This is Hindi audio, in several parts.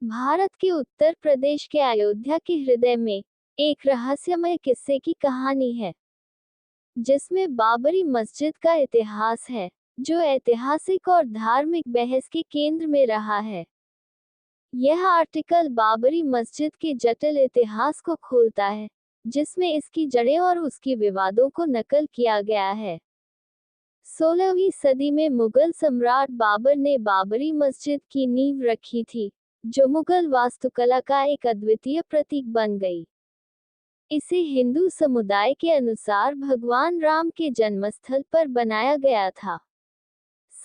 भारत के उत्तर प्रदेश के अयोध्या के हृदय में एक रहस्यमय किस्से की कहानी है, जिसमें बाबरी मस्जिद का इतिहास है, जो ऐतिहासिक और धार्मिक बहस के केंद्र में रहा है। यह आर्टिकल बाबरी मस्जिद के जटिल इतिहास को खोलता है, जिसमें इसकी जड़ें और उसकी विवादों को नकल किया गया है। 16वीं सदी में मुगल सम्राट बाबर ने बाबरी मस्जिद की नींव रखी थी, जो मुगल वास्तुकला का एक अद्वितीय प्रतीक बन गई। इसे हिंदू समुदाय के अनुसार भगवान राम के जन्मस्थल पर बनाया गया था।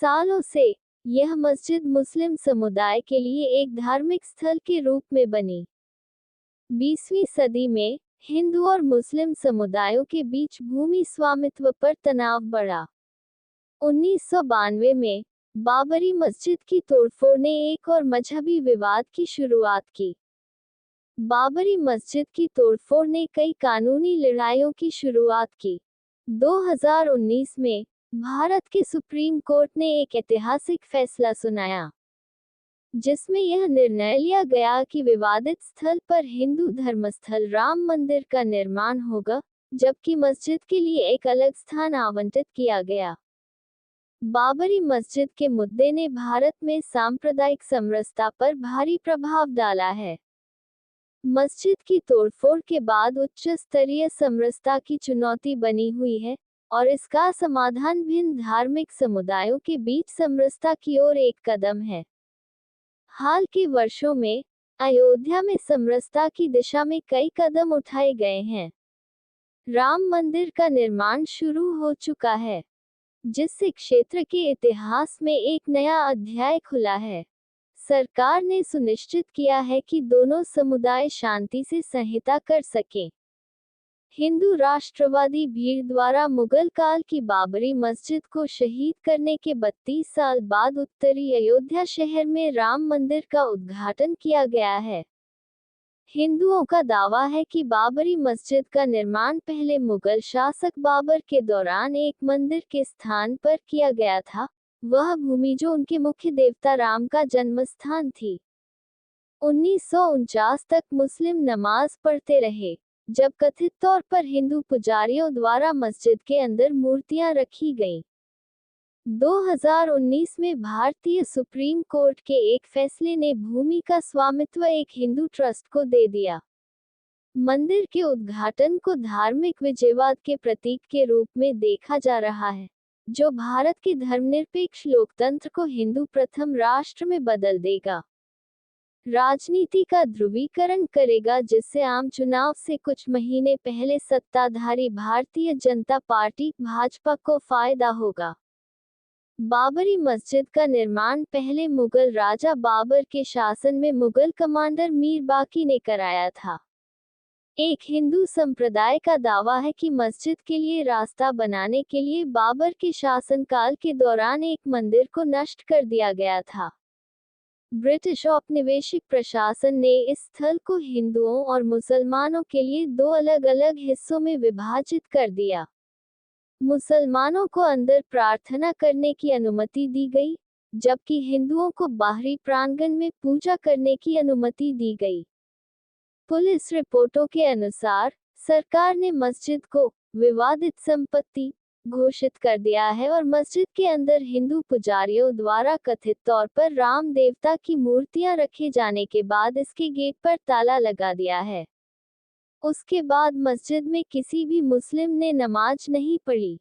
सालों से यह मस्जिद मुस्लिम समुदाय के लिए एक धार्मिक स्थल के रूप में बनी। 20वीं सदी में हिंदू और मुस्लिम समुदायों के बीच भूमि स्वामित्व पर तनाव बढ़ा। 1992 में बाबरी मस्जिद की तोड़फोड़ ने एक और मजहबी विवाद की शुरुआत की। बाबरी मस्जिद की तोड़फोड़ ने कई कानूनी लड़ाइयों की शुरुआत की। 2019 में भारत के सुप्रीम कोर्ट ने एक ऐतिहासिक फैसला सुनाया, जिसमें यह निर्णय लिया गया कि विवादित स्थल पर हिंदू धर्मस्थल राम मंदिर का निर्माण होगा, जबकि मस्जिद के लिए एक अलग स्थान आवंटित किया गया। बाबरी मस्जिद के मुद्दे ने भारत में सांप्रदायिक समरसता पर भारी प्रभाव डाला है। मस्जिद की तोड़फोड़ के बाद उच्च स्तरीय समरसता की चुनौती बनी हुई है, और इसका समाधान भिन्न धार्मिक समुदायों के बीच समरसता की ओर एक कदम है। हाल के वर्षों में अयोध्या में समरसता की दिशा में कई कदम उठाए गए हैं। राम मंदिर का निर्माण शुरू हो चुका है, जिससे क्षेत्र के इतिहास में एक नया अध्याय खुला है। सरकार ने सुनिश्चित किया है कि दोनों समुदाय शांति से संहिता कर सकें। हिंदू राष्ट्रवादी भीड़ द्वारा मुगल काल की बाबरी मस्जिद को शहीद करने के 32 साल बाद उत्तरी अयोध्या शहर में राम मंदिर का उद्घाटन किया गया है। हिंदुओं का दावा है कि बाबरी मस्जिद का निर्माण पहले मुगल शासक बाबर के दौरान एक मंदिर के स्थान पर किया गया था, वह भूमि जो उनके मुख्य देवता राम का जन्मस्थान थी। 1949 तक मुस्लिम नमाज पढ़ते रहे, जब कथित तौर पर हिंदू पुजारियों द्वारा मस्जिद के अंदर मूर्तियां रखी गईं। 2019 में भारतीय सुप्रीम कोर्ट के एक फैसले ने भूमि का स्वामित्व एक हिंदू ट्रस्ट को दे दिया। मंदिर के उद्घाटन को धार्मिक विजयवाद के प्रतीक के रूप में देखा जा रहा है, जो भारत के धर्मनिरपेक्ष लोकतंत्र को हिंदू प्रथम राष्ट्र में बदल देगा। राजनीति का ध्रुवीकरण करेगा, जिससे आम चुनाव से कुछ महीने पहले सत्ताधारी भारतीय जनता पार्टी भाजपा को फायदा होगा। बाबरी मस्जिद का निर्माण पहले मुगल राजा बाबर के शासन में मुगल कमांडर मीर बाकी ने कराया था। एक हिंदू संप्रदाय का दावा है कि मस्जिद के लिए रास्ता बनाने के लिए बाबर के शासनकाल के दौरान एक मंदिर को नष्ट कर दिया गया था। ब्रिटिश औपनिवेशिक प्रशासन ने इस स्थल को हिंदुओं और मुसलमानों के लिए दो अलग-अलग हिस्सों में विभाजित कर दिया। मुसलमानों को अंदर प्रार्थना करने की अनुमति दी गई, जबकि हिंदुओं को बाहरी प्रांगण में पूजा करने की अनुमति दी गई। पुलिस रिपोर्टों के अनुसार सरकार ने मस्जिद को विवादित संपत्ति घोषित कर दिया है और मस्जिद के अंदर हिंदू पुजारियों द्वारा कथित तौर पर राम देवता की मूर्तियां रखे जाने के बाद इसके गेट पर ताला लगा दिया है। उसके बाद मस्जिद में किसी भी मुस्लिम ने नमाज नहीं पढ़ी।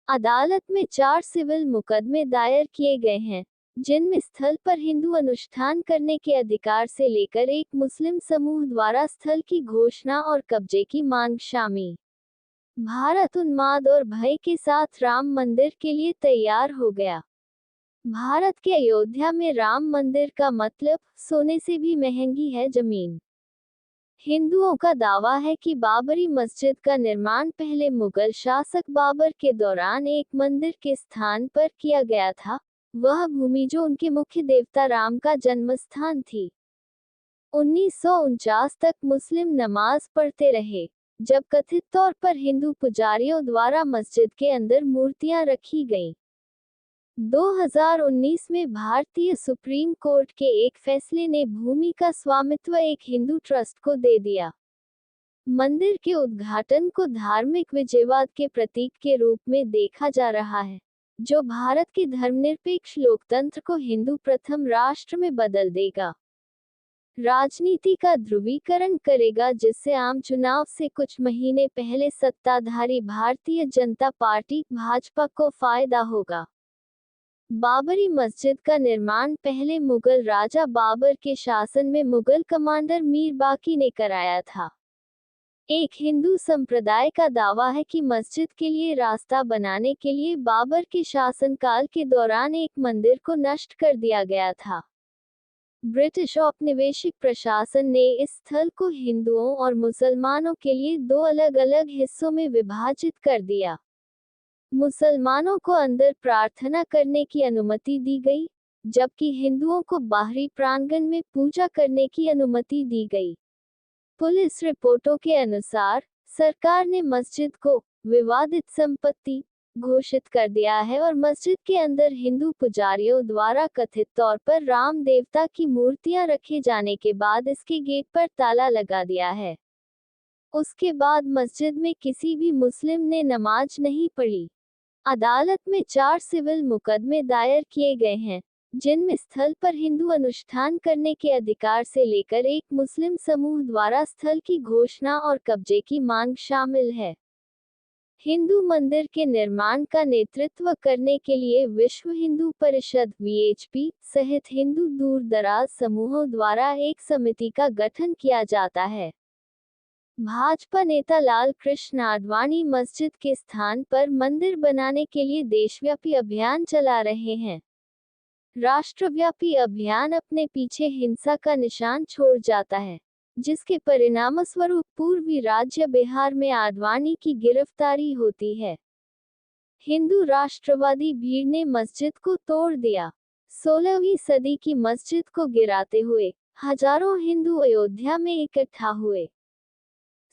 अदालत में 4 सिविल मुकदमे दायर किए गए हैं, जिनमें स्थल पर हिंदू अनुष्ठान करने के अधिकार से लेकर एक मुस्लिम समूह द्वारा स्थल की घोषणा और कब्जे की मांग शामिल। भारत उन्माद और भय के साथ राम मंदिर के लिए तैयार हो गया। भारत के अयोध्या में राम मंदिर का मतलब सोने से भी महंगी है जमीन। हिंदुओं का दावा है कि बाबरी मस्जिद का निर्माण पहले मुगल शासक बाबर के दौरान एक मंदिर के स्थान पर किया गया था, वह भूमि जो उनके मुख्य देवता राम का जन्मस्थान थी। 1949 तक मुस्लिम नमाज पढ़ते रहे, जब कथित तौर पर हिंदू पुजारियों द्वारा मस्जिद के अंदर मूर्तियां रखी गईं। 2019 में भारतीय सुप्रीम कोर्ट के एक फैसले ने भूमि का स्वामित्व एक हिंदू ट्रस्ट को दे दिया। मंदिर के उद्घाटन को धार्मिक विजयवाद के प्रतीक के रूप में देखा जा रहा है, जो भारत के धर्मनिरपेक्ष लोकतंत्र को हिंदू प्रथम राष्ट्र में बदल देगा। राजनीति का ध्रुवीकरण करेगा, जिससे आम चुनाव से कुछ महीने पहले सत्ताधारी भारतीय जनता पार्टी भाजपा को फायदा होगा। बाबरी मस्जिद का निर्माण पहले मुगल राजा बाबर के शासन में मुगल कमांडर मीर बाकी ने कराया था। एक हिंदू संप्रदाय का दावा है कि मस्जिद के लिए रास्ता बनाने के लिए बाबर के शासनकाल के दौरान एक मंदिर को नष्ट कर दिया गया था। ब्रिटिश औपनिवेशिक प्रशासन ने इस स्थल को हिंदुओं और मुसलमानों के लिए दो अलग-अलग हिस्सों में विभाजित कर दिया। मुसलमानों को अंदर प्रार्थना करने की अनुमति दी गई, जबकि हिंदुओं को बाहरी प्रांगण में पूजा करने की अनुमति दी गई। पुलिस रिपोर्टों के अनुसार सरकार ने मस्जिद को विवादित संपत्ति घोषित कर दिया है और मस्जिद के अंदर हिंदू पुजारियों द्वारा कथित तौर पर राम देवता की मूर्तियां रखे जाने के बाद इसके गेट पर ताला लगा दिया है। उसके बाद मस्जिद में किसी भी मुस्लिम ने नमाज नहीं पढ़ी। अदालत में 4 सिविल मुकदमे दायर किए गए हैं, जिनमें स्थल पर हिंदू अनुष्ठान करने के अधिकार से लेकर एक मुस्लिम समूह द्वारा स्थल की घोषणा और कब्जे की मांग शामिल है। हिंदू मंदिर के निर्माण का नेतृत्व करने के लिए विश्व हिंदू परिषद (वीएचपी) सहित हिंदू दूर दराज समूहों द्वारा एक समिति का गठन किया जाता है। भाजपा नेता लाल कृष्ण आडवाणी मस्जिद के स्थान पर मंदिर बनाने के लिए देशव्यापी अभियान चला रहे हैं। राष्ट्रव्यापी अभियान अपने पीछे हिंसा का निशान छोड़ जाता है, जिसके परिणामस्वरूप पूर्वी राज्य बिहार में आडवाणी की गिरफ्तारी होती है। हिंदू राष्ट्रवादी भीड़ ने मस्जिद को तोड़ दिया। 16वीं सदी की मस्जिद को गिराते हुए हजारों हिंदू अयोध्या में इकट्ठा हुए।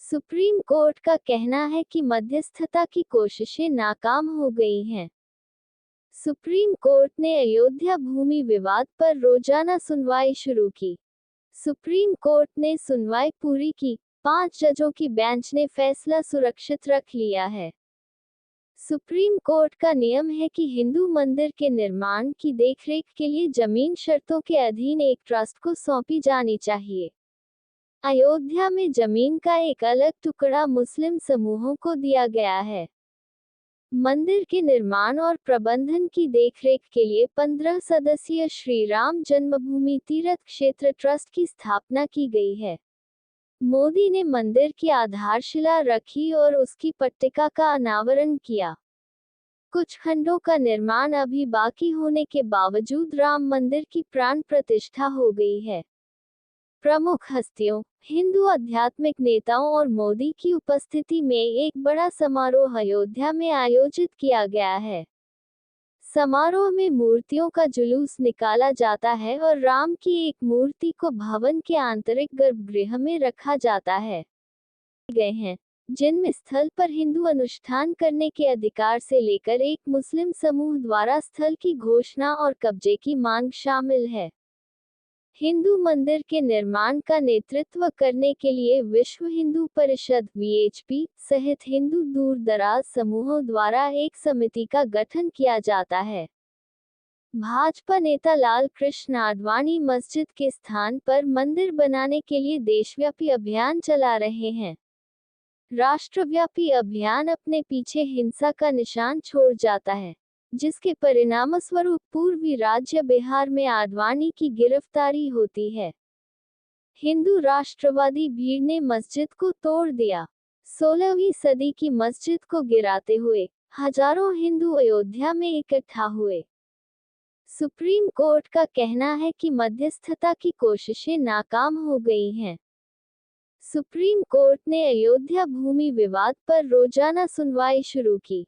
सुप्रीम कोर्ट का कहना है कि मध्यस्थता की कोशिशें नाकाम हो गई हैं। सुप्रीम कोर्ट ने अयोध्या भूमि विवाद पर रोजाना सुनवाई शुरू की। सुप्रीम कोर्ट ने सुनवाई पूरी की। 5 जजों की बेंच ने फैसला सुरक्षित रख लिया है। सुप्रीम कोर्ट का नियम है कि हिंदू मंदिर के निर्माण की देखरेख के लिए जमीन शर्तों के अधीन एक ट्रस्ट को सौंपी जानी चाहिए। अयोध्या में जमीन का एक अलग टुकड़ा मुस्लिम समूहों को दिया गया है। मंदिर के निर्माण और प्रबंधन की देखरेख के लिए 15 सदस्यीय श्री राम जन्मभूमि तीर्थ क्षेत्र ट्रस्ट की स्थापना की गई है। मोदी ने मंदिर की आधारशिला रखी और उसकी पट्टिका का अनावरण किया। कुछ खंडों का निर्माण अभी बाकी होने के बावजूद राम मंदिर की प्राण प्रतिष्ठा हो गई है। प्रमुख हस्तियों, हिंदू आध्यात्मिक नेताओं और मोदी की उपस्थिति में एक बड़ा समारोह अयोध्या में आयोजित किया गया है। समारोह में मूर्तियों का जुलूस निकाला जाता है और राम की एक मूर्ति को भवन के आंतरिक गर्भगृह में रखा जाता है। गए हैं, जिनमें स्थल पर हिंदू अनुष्ठान करने के अधिकार से लेकर एक मुस्लिम समूह द्वारा स्थल की घोषणा और कब्जे की मांग शामिल है। हिंदू मंदिर के निर्माण का नेतृत्व करने के लिए विश्व हिंदू परिषद (वीएचपी) सहित हिंदू दूर दराज समूहों द्वारा एक समिति का गठन किया जाता है। भाजपा नेता लाल कृष्ण आडवाणी मस्जिद के स्थान पर मंदिर बनाने के लिए देशव्यापी अभियान चला रहे हैं। राष्ट्रव्यापी अभियान अपने पीछे हिंसा का निशान छोड़ जाता है, जिसके परिणामस्वरूप पूर्वी राज्य बिहार में आडवाणी की गिरफ्तारी होती है। हिंदू राष्ट्रवादी भीड़ ने मस्जिद को तोड़ दिया। 16वीं सदी की मस्जिद को गिराते हुए हजारों हिंदू अयोध्या में इकट्ठा हुए। सुप्रीम कोर्ट का कहना है कि मध्यस्थता की कोशिशें नाकाम हो गई हैं। सुप्रीम कोर्ट ने अयोध्या भूमि विवाद पर रोजाना सुनवाई शुरू की।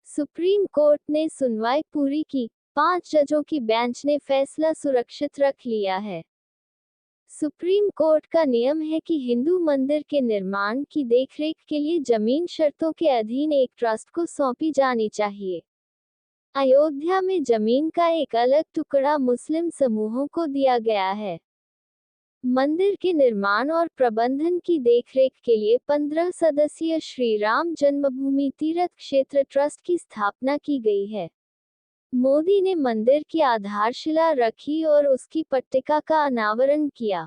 सुप्रीम कोर्ट ने सुनवाई पूरी की। 5 जजों की बेंच ने फैसला सुरक्षित रख लिया है। सुप्रीम कोर्ट का नियम है कि हिंदू मंदिर के निर्माण की देखरेख के लिए जमीन शर्तों के अधीन एक ट्रस्ट को सौंपी जानी चाहिए। अयोध्या में जमीन का एक अलग टुकड़ा मुस्लिम समूहों को दिया गया है। मंदिर के निर्माण और प्रबंधन की देखरेख के लिए 15 सदस्यीय श्री राम जन्मभूमि तीर्थ क्षेत्र ट्रस्ट की स्थापना की गई है। मोदी ने मंदिर की आधारशिला रखी और उसकी पट्टिका का अनावरण किया।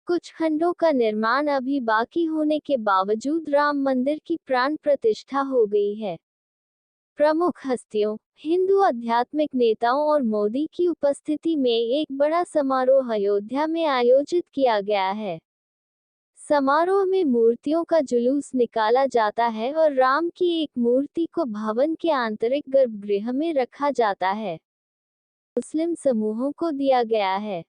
कुछ खंडों का निर्माण अभी बाकी होने के बावजूद राम मंदिर की प्राण प्रतिष्ठा हो गई है। प्रमुख हस्तियों, हिंदू आध्यात्मिक नेताओं और मोदी की उपस्थिति में एक बड़ा समारोह अयोध्या में आयोजित किया गया है। समारोह में मूर्तियों का जुलूस निकाला जाता है और राम की एक मूर्ति को भवन के आंतरिक गर्भगृह में रखा जाता है। मुस्लिम समूहों को दिया गया है।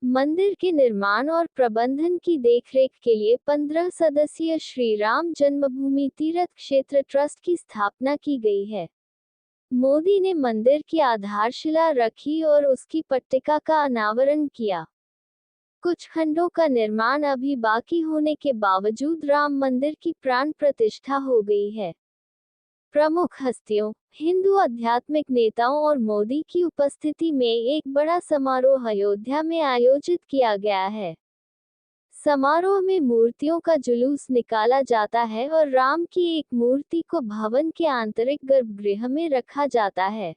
मंदिर के निर्माण और प्रबंधन की देखरेख के लिए 15 सदस्यीय श्री राम जन्मभूमि तीर्थ क्षेत्र ट्रस्ट की स्थापना की गई है। मोदी ने मंदिर की आधारशिला रखी और उसकी पट्टिका का अनावरण किया। कुछ खंडों का निर्माण अभी बाकी होने के बावजूद राम मंदिर की प्राण प्रतिष्ठा हो गई है। प्रमुख हस्तियों, हिंदू आध्यात्मिक नेताओं और मोदी की उपस्थिति में एक बड़ा समारोह अयोध्या में आयोजित किया गया है। समारोह में मूर्तियों का जुलूस निकाला जाता है और राम की एक मूर्ति को भवन के आंतरिक गर्भगृह में रखा जाता है।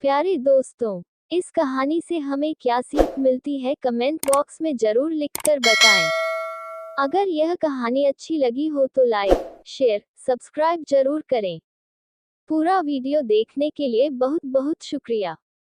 प्यारे दोस्तों, इस कहानी से हमें क्या सीख मिलती है, कमेंट बॉक्स में जरूर लिखकर बताएं। अगर यह कहानी अच्छी लगी हो तो लाइक, शेयर, सब्सक्राइब जरूर करें। पूरा वीडियो देखने के लिए बहुत बहुत शुक्रिया।